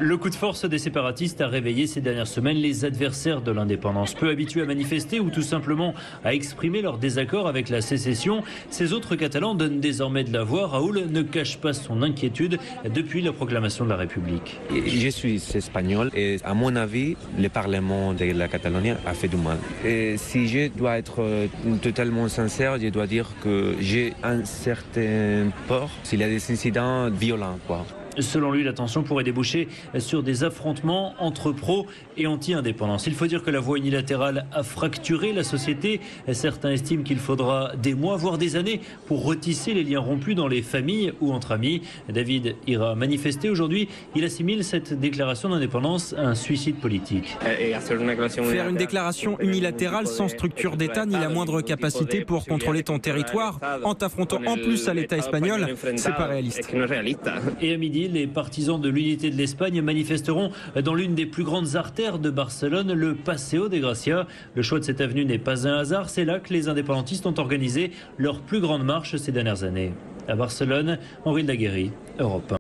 Le coup de force des séparatistes a réveillé ces dernières semaines les adversaires de l'indépendance. Peu habitués à manifester ou tout simplement à exprimer leur désaccord avec la sécession, ces autres Catalans donnent désormais de la voix. Raoul ne cache pas son inquiétude depuis la proclamation de la République. Je suis espagnol et à mon avis, le Parlement de la Catalogne a fait du mal. Et si je dois être totalement sincère, je dois dire que j'ai un certain peur s'il y a des incidents violents, quoi. Selon lui, la tension pourrait déboucher sur des affrontements entre pro et anti-indépendance. Il faut dire que la voie unilatérale a fracturé la société. Certains estiment qu'il faudra des mois, voire des années, pour retisser les liens rompus dans les familles ou entre amis. David ira manifester aujourd'hui. Il assimile cette déclaration d'indépendance à un suicide politique. Faire une déclaration unilatérale sans structure d'État ni la moindre capacité pour contrôler ton territoire, en t'affrontant en plus à l'État espagnol, c'est pas réaliste. Et à midi, les partisans de l'unité de l'Espagne manifesteront dans l'une des plus grandes artères de Barcelone, le Paseo de Gracia. Le choix de cette avenue n'est pas un hasard, c'est là que les indépendantistes ont organisé leur plus grande marche ces dernières années. À Barcelone, Henri de la Guéry, Europe 1.